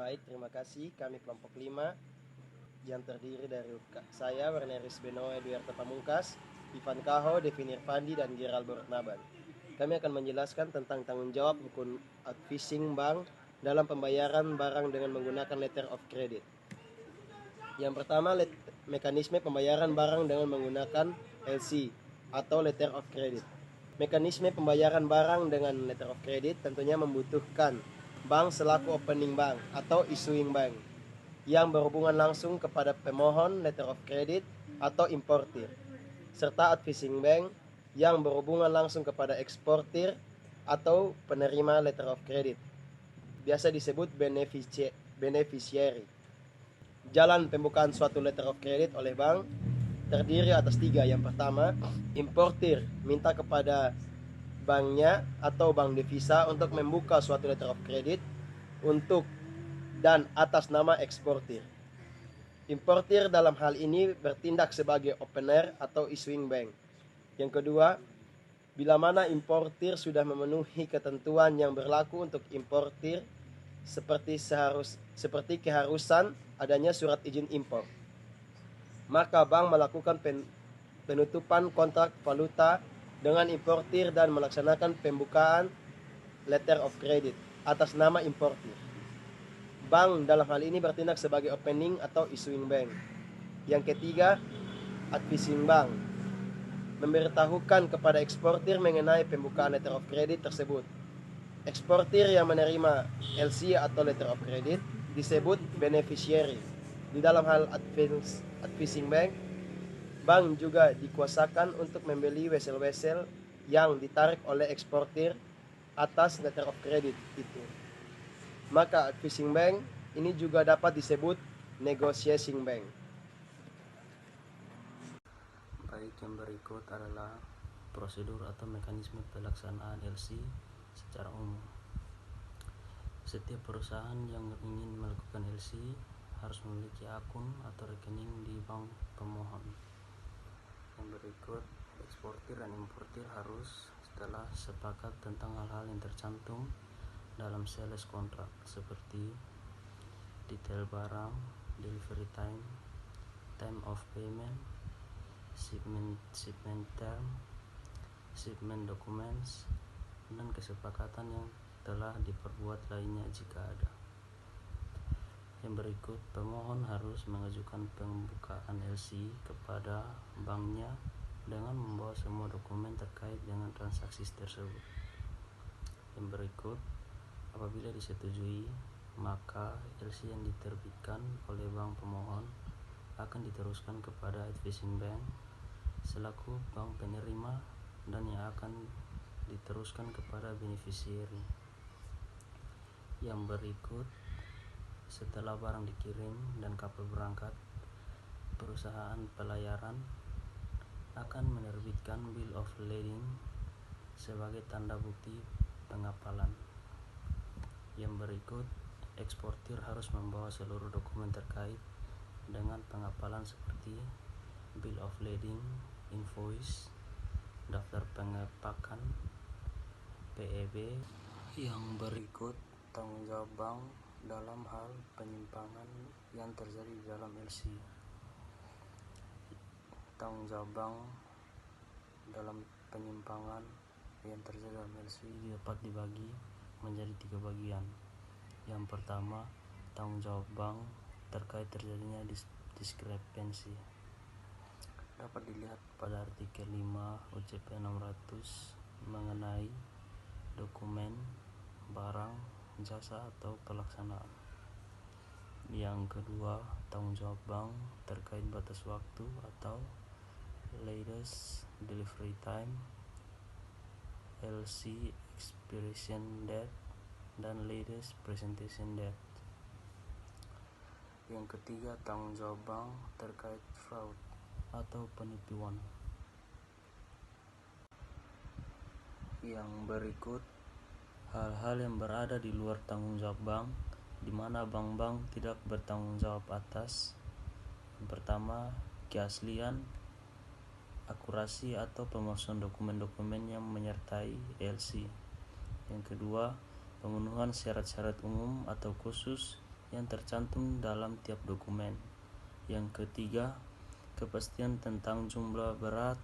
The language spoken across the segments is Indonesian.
Baik, terima kasih. Kami kelompok 5 yang terdiri dari saya, Werneris Benoe Dwiarto Pamungkas, Ivan Kaho, Devi Nirpandi, dan Gerald Borotnaban. Kami akan menjelaskan tentang tanggung jawab hukum advising bank dalam pembayaran barang dengan menggunakan letter of credit. Yang pertama, mekanisme pembayaran barang dengan menggunakan LC atau letter of credit. Mekanisme pembayaran barang dengan letter of credit tentunya membutuhkan bank selaku opening bank atau issuing bank yang berhubungan langsung kepada pemohon letter of credit atau importir, serta advising bank yang berhubungan langsung kepada eksportir atau penerima letter of credit, biasa disebut beneficiary. Jalan pembukaan suatu letter of credit oleh bank terdiri atas 3. Yang pertama, importir minta kepada banknya atau bank devisa untuk membuka suatu letter of credit untuk dan atas nama eksportir. Importir dalam hal ini bertindak sebagai opener atau issuing bank. Yang kedua, bila mana importir sudah memenuhi ketentuan yang berlaku untuk importir seperti keharusan adanya surat izin impor, maka bank melakukan penutupan kontrak valuta dengan importir dan melaksanakan pembukaan letter of credit atas nama importir. Bank dalam hal ini bertindak sebagai opening atau issuing bank. Yang ketiga, advising bank memberitahukan kepada eksportir mengenai pembukaan letter of credit tersebut. Eksportir yang menerima LC atau letter of credit disebut beneficiary. Di dalam hal advising bank, bank juga dikuasakan untuk membeli wesel-wesel yang ditarik oleh eksportir atas letter of credit itu. Maka advising bank ini juga dapat disebut negotiating bank. Baik, yang berikut adalah prosedur atau mekanisme pelaksanaan LC secara umum. Setiap perusahaan yang ingin melakukan LC harus memiliki akun atau rekening di bank pemohon. Yang berikut, eksportir dan importir harus setelah sepakat tentang hal-hal yang tercantum dalam sales contract seperti detail barang, delivery time, time of payment, shipment term, shipment documents, dan kesepakatan yang telah diperbuat lainnya jika ada. Yang berikut, pemohon harus mengajukan pembukaan LC kepada banknya dengan membawa semua dokumen terkait dengan transaksi tersebut. Yang berikut, apabila disetujui, maka LC yang diterbitkan oleh bank pemohon akan diteruskan kepada advising bank selaku bank penerima dan yang akan diteruskan kepada beneficiary. Yang berikut, setelah barang dikirim dan kapal berangkat, perusahaan pelayaran akan menerbitkan bill of lading sebagai tanda bukti pengapalan. Yang berikut, eksportir harus membawa seluruh dokumen terkait dengan pengapalan seperti bill of lading, invoice, daftar pengepakan, PEB. Yang berikut, tanggung jawab bank dalam hal penyimpangan yang terjadi di dalam LC. Tanggung jawab bank dalam penyimpangan yang terjadi dalam LC dapat dibagi menjadi 3 bagian. Yang pertama, tanggung jawab bank terkait terjadinya diskrepensi. Dapat dilihat pada artikel 5 UCP 600 mengenai dokumen, barang, jasa atau pelaksanaan. Yang kedua, tanggung jawab bank terkait batas waktu atau latest delivery time, LC expiration date, dan latest presentation date. Yang ketiga, tanggung jawab bank terkait fraud atau penipuan. Yang berikut hal-hal yang berada di luar tanggung jawab bank, di mana bank-bank tidak bertanggung jawab atas. Yang pertama, keaslian, akurasi atau pemalsuan dokumen-dokumen yang menyertai LC. Yang kedua, pemenuhan syarat-syarat umum atau khusus yang tercantum dalam tiap dokumen. Yang ketiga, kepastian tentang jumlah berat,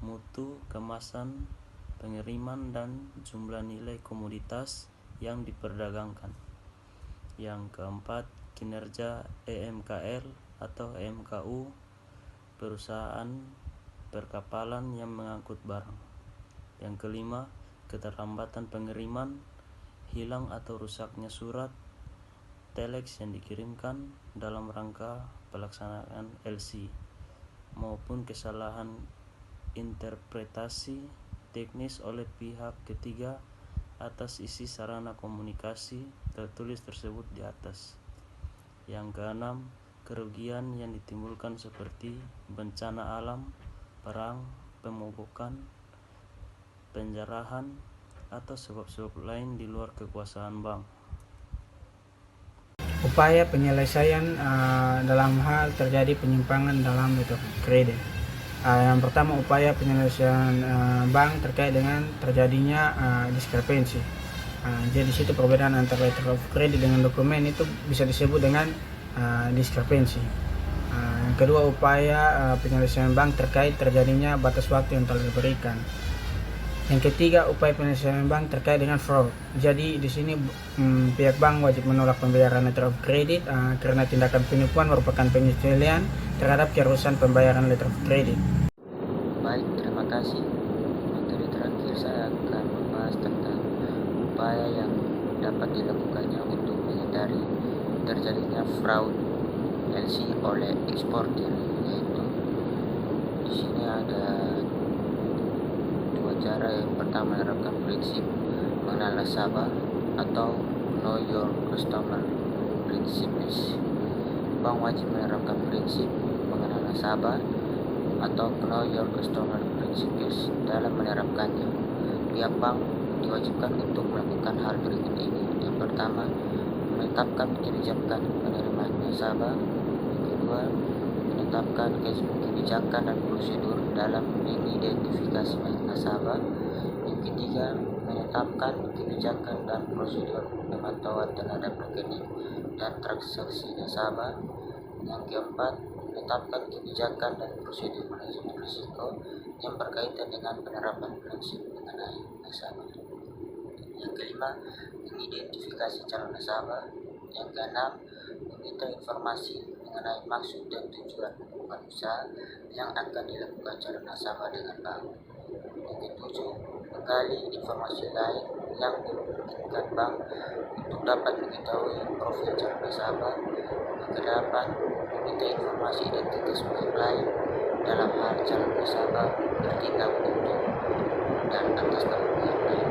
mutu, kemasan, pengiriman, dan jumlah nilai komoditas yang diperdagangkan. Yang keempat, kinerja EMKL atau EMKU, perusahaan perkapalan yang mengangkut barang. Yang kelima, keterlambatan pengiriman, hilang atau rusaknya surat telex yang dikirimkan dalam rangka pelaksanaan LC, maupun kesalahan interpretasi teknis oleh pihak ketiga atas isi sarana komunikasi tertulis tersebut di atas. Yang keenam, kerugian yang ditimbulkan seperti bencana alam, perang, pemogokan, penjarahan, atau sebab-sebab lain di luar kekuasaan bank. Upaya penyelesaian dalam hal terjadi penyimpangan dalam letter of credit. Yang pertama, upaya penyelesaian bank terkait dengan terjadinya diskrepensi. Jadi situ perbedaan antara letter of credit dengan dokumen itu bisa disebut dengan diskrepensi. Yang kedua, upaya penyelesaian bank terkait terjadinya batas waktu yang telah diberikan. Yang ketiga, upaya penyelesaian bank terkait dengan fraud. Jadi di sini pihak bank wajib menolak pembayaran letter of credit karena tindakan penipuan merupakan penyelesaian terhadap keharusan pembayaran letter of credit. Baik, terima kasih. Materi terakhir saya akan membahas tentang upaya yang dapat dilakukannya untuk menghindari terjadinya fraud LC oleh eksportir, yaitu di sini ada dua cara. Yang pertama, menerapkan prinsip mengenal nasabah atau know your customer principles. Bank wajib menerapkan prinsip mengenal nasabah atau know your customer principles dalam menerapkannya. Pihak bank diwajibkan untuk melakukan hal berikut ini. Yang pertama, menetapkan kebijakan penerimaan nasabah. Yang kedua, menetapkan kebijakan dan prosedur dalam mengidentifikasi nasabah. Yang ketiga, menetapkan kebijakan dan prosedur pemantauan terhadap rekening dan transaksi nasabah. Yang keempat, menetapkan kebijakan dan prosedur manajemen risiko yang berkaitan dengan penerapan prinsip mengenai nasabah. Yang kelima, mengidentifikasi calon nasabah. Yang keenam, meminta informasi mengenai maksud dan tujuan hubungan usaha yang akan dilakukan calon nasabah dengan bank. Yang ketujuh, menggali informasi lain yang dimungkinkan bank untuk dapat mengetahui profil calon nasabah. Yang kedelapan, meminta informasi identitas pihak lain dalam hal calon nasabah bertindak untuk dan atas nama pihak lain.